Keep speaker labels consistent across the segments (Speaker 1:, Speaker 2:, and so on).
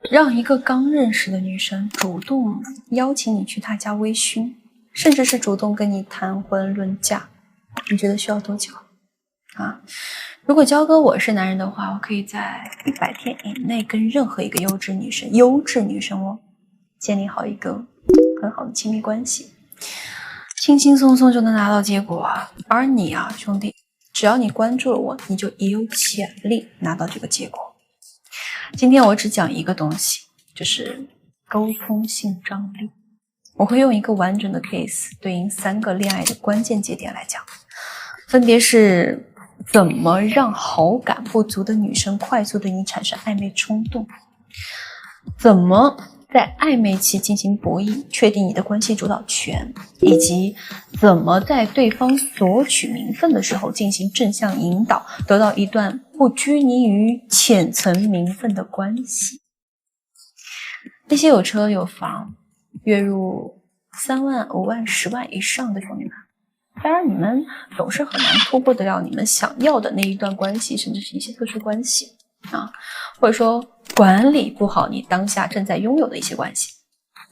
Speaker 1: 让一个刚认识的女生主动邀请你去她家微醺，甚至是主动跟你谈婚论嫁，你觉得需要多久啊？如果焦哥我是男人的话，我可以在100天以内跟任何一个优质女生哦，建立好一个很好的亲密关系，轻轻松松就能拿到结果啊。而你啊，兄弟，只要你关注了我，你就也有潜力拿到这个结果。今天我只讲一个东西，就是沟通性张力。我会用一个完整的 case 对应3个恋爱的关键节点来讲，分别是怎么让好感不足的女生快速对你产生暧昧冲动，怎么在暧昧期进行博弈，确定你的关系主导权，以及怎么在对方索取名分的时候进行正向引导，得到一段不拘泥于浅层名分的关系。那些有车有房，月入3万、5万、10万以上的兄弟们，当然你们总是很难突破得了你们想要的那一段关系，甚至是一些特殊关系啊，或者说管理不好你当下正在拥有的一些关系。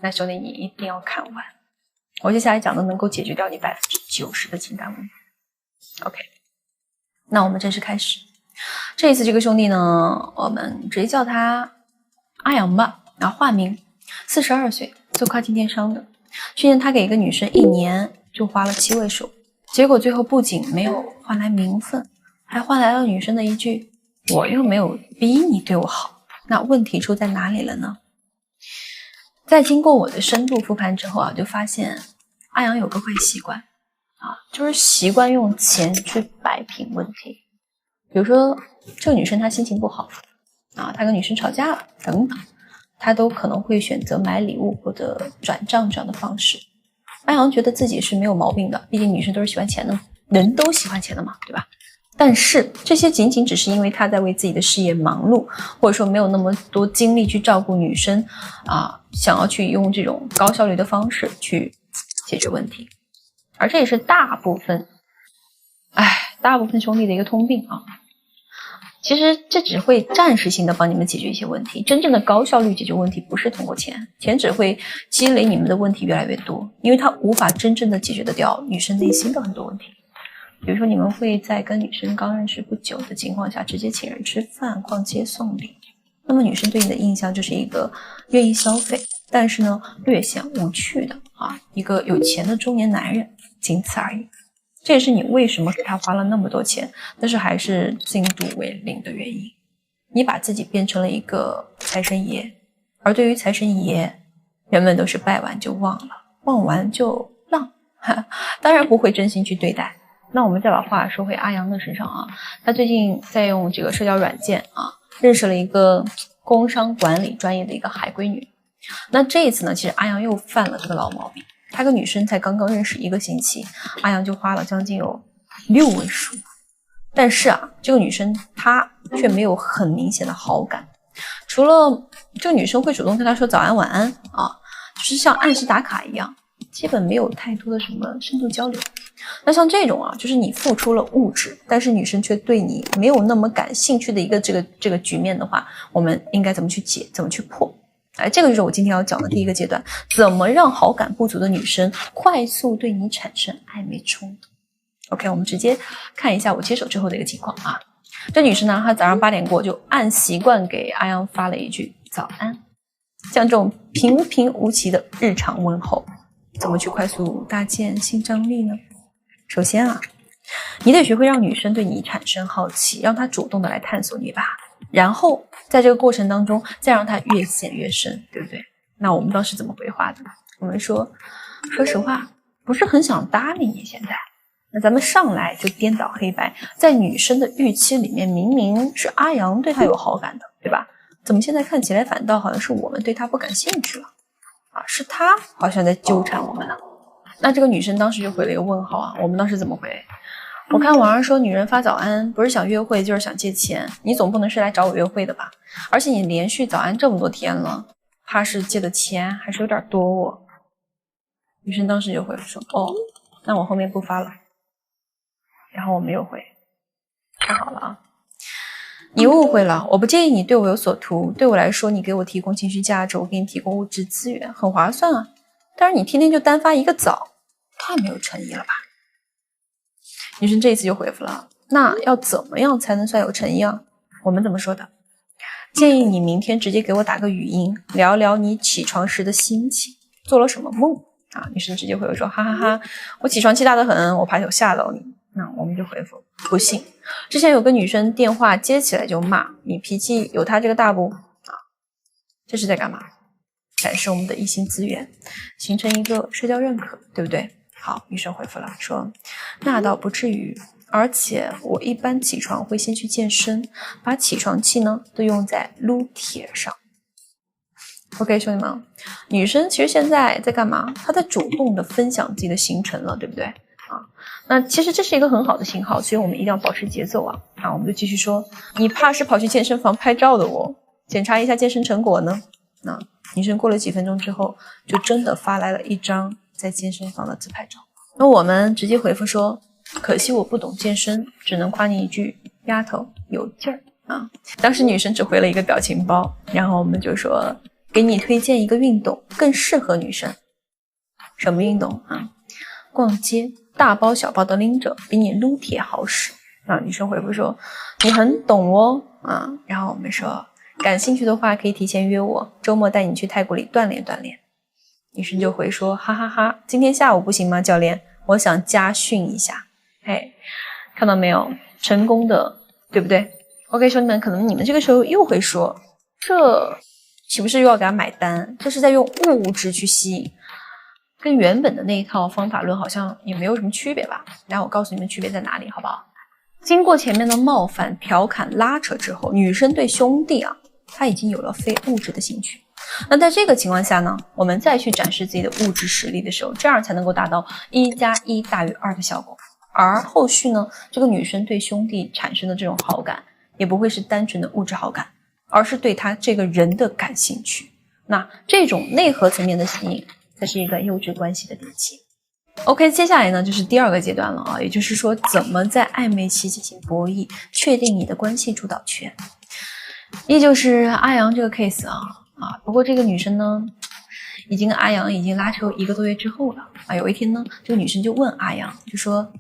Speaker 1: 那兄弟，你一定要看完，我接下来讲的能够解决掉你90%的情感问题。 OK， 那我们正式开始。这一次这个兄弟呢，我们直接叫他阿阳吧，然后化名，42岁，做跨境电商的。去年他给一个女生1年就花了7位数，结果最后不仅没有换来名分，还换来了女生的一句我又没有逼你对我好。那问题出在哪里了呢？在经过我的深度复盘之后啊，就发现阿阳有个坏习惯啊，就是习惯用钱去摆平问题。比如说这个女生她心情不好啊，她跟女生吵架了等等，她都可能会选择买礼物或者转账这样的方式。阿阳觉得自己是没有毛病的，毕竟女生都是喜欢钱的，人都喜欢钱的嘛，对吧？但是这些仅仅只是因为他在为自己的事业忙碌，或者说没有那么多精力去照顾女生啊，想要去用这种高效率的方式去解决问题。而这也是大部分兄弟的一个通病啊。其实这只会暂时性的帮你们解决一些问题，真正的高效率解决问题不是通过钱，钱只会积累你们的问题越来越多，因为它无法真正的解决得掉女生内心的很多问题。比如说你们会在跟女生刚认识不久的情况下直接请人吃饭、逛街、送礼，那么女生对你的印象就是一个愿意消费，但是呢略显无趣的一个有钱的中年男人，仅此而已。这也是你为什么给他花了那么多钱，但是还是进度为零的原因。你把自己变成了一个财神爷，而对于财神爷，人们都是拜完就忘了，忘完就浪，当然不会真心去对待。那我们再把话说回阿阳的身上啊，他最近在用这个社交软件认识了一个工商管理专业的一个海归女。那这一次呢，其实阿阳又犯了这个老毛病，他跟女生才刚刚认识1个星期，阿阳就花了将近有6位数。但是这个女生她却没有很明显的好感，除了这个女生会主动跟他说早安晚安就是像按时打卡一样，基本没有太多的什么深度交流。那像这种就是你付出了物质，但是女生却对你没有那么感兴趣的一个这个局面的话，我们应该怎么去解，怎么去破？这个就是我今天要讲的第一个阶段，怎么让好感不足的女生快速对你产生暧昧冲动。OK， 我们直接看一下我接手之后的一个情况这女生呢，她早上8点过就按习惯给阿阳发了一句早安。像这种平平无奇的日常问候，怎么去快速搭建性张力呢？首先你得学会让女生对你产生好奇，让她主动的来探索你吧，然后在这个过程当中再让她越陷越深，对不对？那我们当时怎么回话的？我们说实话不是很想搭理你现在。那咱们上来就颠倒黑白，在女生的预期里面明明是阿阳对她有好感的，对吧？怎么现在看起来反倒好像是我们对她不感兴趣了是她好像在纠缠我们了。那这个女生当时就回了一个问号我们当时怎么回？我看网上说女人发早安不是想约会就是想借钱，你总不能是来找我约会的吧？而且你连续早安这么多天了，怕是借的钱还是有点多女生当时就回说那我后面不发了。然后我没有回，看好了你误会了，我不介意你对我有所图，对我来说，你给我提供情绪价值，我给你提供物质资源，很划算啊。但是你天天就单发一个枣，太没有诚意了吧？女生这一次就回复了，那要怎么样才能算有诚意啊？我们怎么说的？建议你明天直接给我打个语音，聊聊你起床时的心情，做了什么梦啊？女生直接回复说，哈哈哈，我起床气大得很，我怕有吓到你。那我们就回复不信。之前有个女生电话接起来就骂你，脾气有她这个大不啊？这是在干嘛？展示我们的异性资源，形成一个社交认可，对不对？好，女生回复了说，那倒不至于，而且我一般起床会先去健身，把起床气呢都用在撸铁上。OK， 兄弟们，女生其实现在在干嘛？她在主动的分享自己的行程了，对不对？那其实这是一个很好的信号，所以我们一定要保持节奏啊！我们就继续说，你怕是跑去健身房拍照的哦，检查一下健身成果呢？那女生过了几分钟之后，就真的发来了一张在健身房的自拍照。那我们直接回复说，可惜我不懂健身，只能夸你一句，丫头有劲儿啊！当时女生只回了一个表情包，然后我们就说，给你推荐一个运动，更适合女生。什么运动啊？逛街。大包小包的拎着，比你撸铁好使。女生回复说，你很懂哦啊。然后我们说，感兴趣的话可以提前约我，周末带你去太古里锻炼锻炼。女生就回说，哈哈哈，今天下午不行吗，教练？我想加训一下。嘿，看到没有？成功的，对不对 ？OK， 兄弟们，可能你们这个时候又会说，这岂不是又要给他买单？这是在用物质去吸引。跟原本的那一套方法论好像也没有什么区别吧？然后我告诉你们区别在哪里，好不好？经过前面的冒犯、调侃、拉扯之后，女生对兄弟她已经有了非物质的兴趣。那在这个情况下呢，我们再去展示自己的物质实力的时候，这样才能够达到1+1大于2的效果。而后续呢，这个女生对兄弟产生的这种好感，也不会是单纯的物质好感，而是对他这个人的感兴趣。那这种内核层面的吸引，才是一段优质关系的底气。OK， 接下来呢就是第二个阶段了啊，也就是说怎么在暧昧期进行博弈，确定你的关系主导权。依旧是阿阳这个 case 不过这个女生呢，已经跟阿阳已经拉扯1个多月之后了有一天呢，这个女生就问阿阳，就说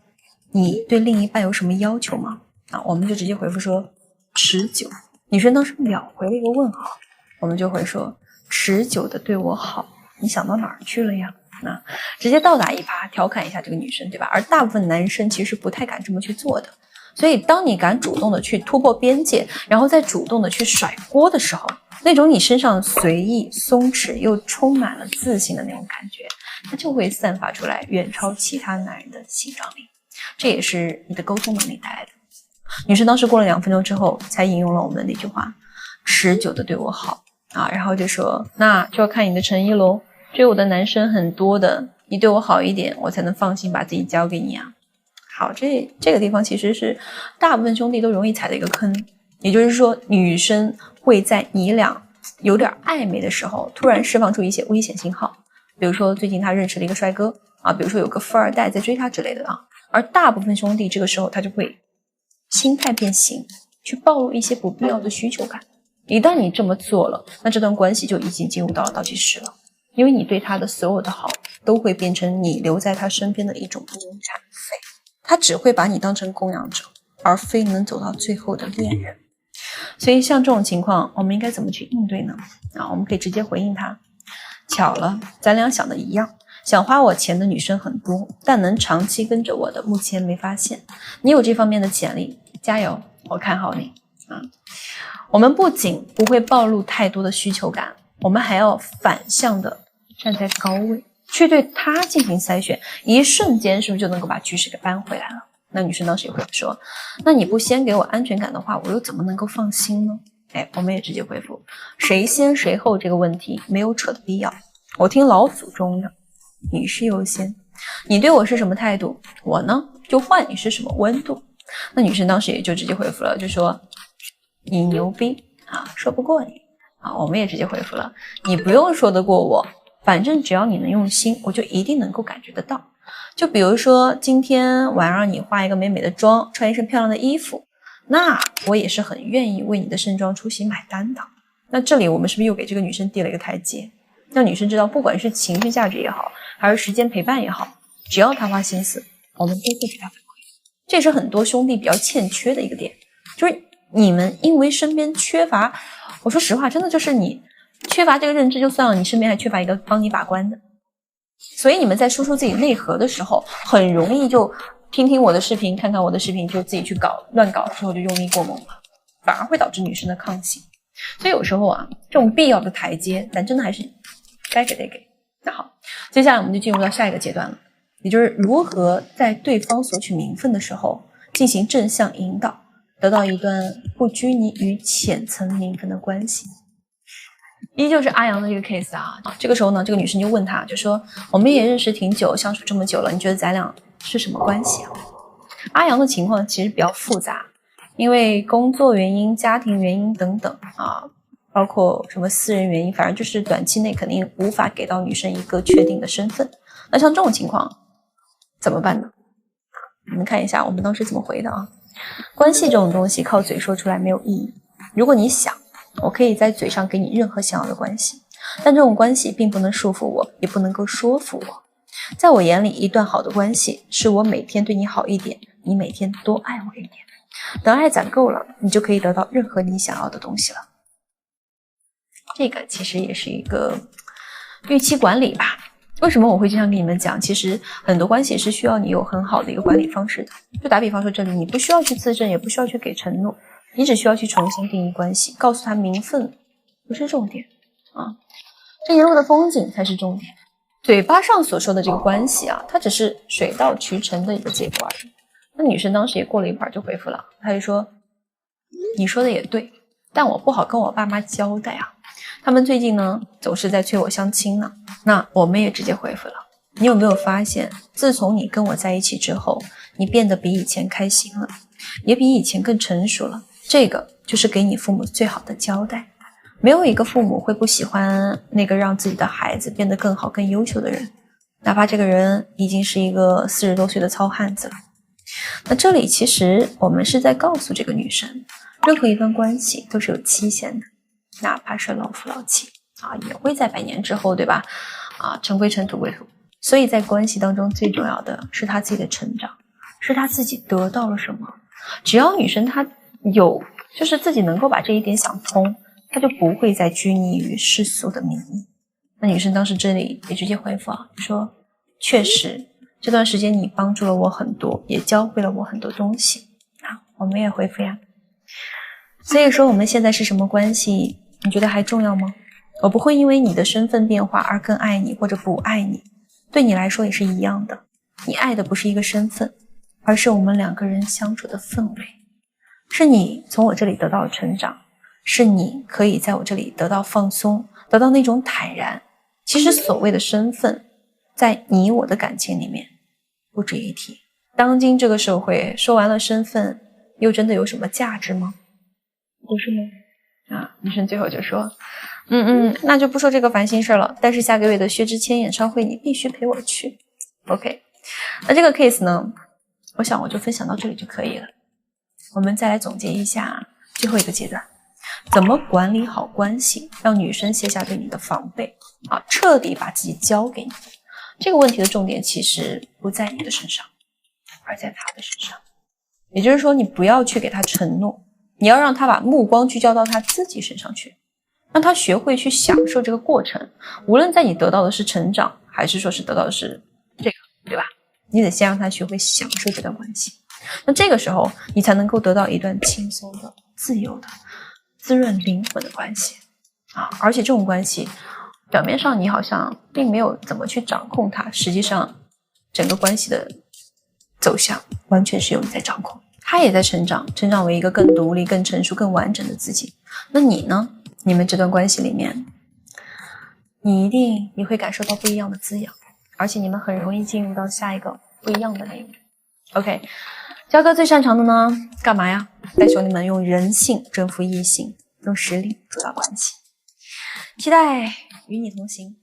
Speaker 1: 你对另一半有什么要求吗？我们就直接回复说持久。女生当时秒回了一个问号，我们就会说持久的对我好。你想到哪儿去了呀？那直接倒打一耙，调侃一下这个女生，对吧？而大部分男生其实不太敢这么去做的。所以当你敢主动的去突破边界，然后再主动的去甩锅的时候，那种你身上随意、松弛又充满了自信的那种感觉，它就会散发出来远超其他男人的性张力。这也是你的沟通能力带来的。女生当时过了2分钟之后，才引用了我们的那句话，持久的对我好。然后就说那就要看你的诚意咯，追我的男生很多的，你对我好一点，我才能放心把自己交给你啊。好，这个地方其实是大部分兄弟都容易踩的一个坑，也就是说女生会在你俩有点暧昧的时候突然释放出一些危险信号，比如说最近他认识了一个帅哥比如说有个富二代在追他之类的而大部分兄弟这个时候他就会心态变形，去暴露一些不必要的需求感。一旦你这么做了，那这段关系就已经进入到了倒计时了，因为你对他的所有的好都会变成你留在他身边的一种无产费，他只会把你当成供养者，而非能走到最后的恋人。所以像这种情况我们应该怎么去应对呢？我们可以直接回应他，巧了，咱俩想的一样，想花我钱的女生很多，但能长期跟着我的目前没发现，你有这方面的潜力，加油，我看好你我们不仅不会暴露太多的需求感，我们还要反向的站在高位去对他进行筛选，一瞬间是不是就能够把局势给搬回来了？那女生当时也会说，那你不先给我安全感的话，我又怎么能够放心呢？我们也直接回复，谁先谁后这个问题没有扯的必要，我听老祖宗的，你是优先，你对我是什么态度，我呢就换你是什么温度。那女生当时也就直接回复了，就说你牛逼说不过你我们也直接回复了，你不用说得过我，反正只要你能用心，我就一定能够感觉得到。就比如说今天晚上你化一个美美的妆，穿一身漂亮的衣服，那我也是很愿意为你的盛装出席买单的。那这里我们是不是又给这个女生递了一个台阶，让女生知道不管是情绪价值也好，还是时间陪伴也好，只要她花心思，我们都会给她反馈。这也是很多兄弟比较欠缺的一个点，就是你们因为身边缺乏，我说实话，真的就是你缺乏这个认知就算了，你身边还缺乏一个帮你把关的，所以你们在输出自己内核的时候，很容易就听听我的视频，看看我的视频，就自己去乱搞，之后就用力过猛了，反而会导致女生的抗性。所以有时候啊，这种必要的台阶，咱真的还是该给得给。那好，接下来我们就进入到下一个阶段了，也就是如何在对方索取名分的时候进行正向引导，得到一段不拘泥于浅层名分的关系。依旧是阿阳的这个 case 啊，这个时候呢，这个女生就问他，就说我们也认识挺久，相处这么久了，你觉得咱俩是什么关系啊？阿阳的情况其实比较复杂，因为工作原因、家庭原因等等啊，包括什么私人原因，反正就是短期内肯定无法给到女生一个确定的身份。那像这种情况怎么办呢？你们看一下我们当时怎么回的啊。关系这种东西靠嘴说出来没有意义，如果你想，我可以在嘴上给你任何想要的关系，但这种关系并不能束缚我，也不能够说服我。在我眼里，一段好的关系是我每天对你好一点，你每天多爱我一点，等爱攒够了，你就可以得到任何你想要的东西了。这个其实也是一个预期管理吧。为什么我会经常跟你们讲，其实很多关系是需要你有很好的一个管理方式的。就打比方说，这里你不需要去自证，也不需要去给承诺，你只需要去重新定义关系，告诉他名分不是重点啊，这一路的风景才是重点。嘴巴上所说的这个关系啊，它只是水到渠成的一个结果而已。那女生当时也过了一会儿就回复了，她就说你说的也对，但我不好跟我爸妈交代啊，他们最近呢总是在催我相亲呢。那我们也直接回复了，你有没有发现，自从你跟我在一起之后，你变得比以前开心了，也比以前更成熟了，这个就是给你父母最好的交代。没有一个父母会不喜欢那个让自己的孩子变得更好更优秀的人，哪怕这个人已经是一个40多岁的糙汉子了。那这里其实我们是在告诉这个女生，任何一段关系都是有期限的，哪怕是老夫老妻啊，也会在100年之后，对吧？啊，尘归尘，土归土。所以在关系当中最重要的是她自己的成长，是她自己得到了什么。只要女生她有就是自己能够把这一点想通，她就不会再拘泥于世俗的名义。那女生当时这里也直接回复啊，说确实这段时间你帮助了我很多，也教会了我很多东西啊，我们也回复呀。所以说我们现在是什么关系，你觉得还重要吗？我不会因为你的身份变化而更爱你或者不爱你，对你来说也是一样的。你爱的不是一个身份，而是我们2个人相处的氛围，是你从我这里得到了成长，是你可以在我这里得到放松，得到那种坦然。其实所谓的身份，在你我的感情里面不值一提。当今这个社会，说完了身份，又真的有什么价值吗？不是吗？啊，女生最后就说那就不说这个烦心事了，但是下个月的薛之谦演唱会你必须陪我去。 OK， 那这个 case 呢，我想我就分享到这里就可以了。我们再来总结一下最后一个阶段，怎么管理好关系，让女生卸下对你的防备啊，彻底把自己交给你。这个问题的重点其实不在你的身上，而在她的身上。也就是说，你不要去给她承诺，你要让她把目光聚焦到她自己身上去，让她学会去享受这个过程。无论在你得到的是成长，还是说是得到的是这个，对吧？你得先让她学会享受这段关系。那这个时候，你才能够得到一段轻松的、自由的、滋润灵魂的关系啊！而且这种关系，表面上你好像并没有怎么去掌控它，实际上整个关系的走向完全是由你在掌控。他也在成长，成长为一个更独立、更成熟、更完整的自己。那你呢？你们这段关系里面，你会感受到不一样的滋养，而且你们很容易进入到下一个不一样的领域。OK， 焦哥最擅长的呢，干嘛呀？带兄弟们用人性征服异性，用实力主导关系。期待与你同行。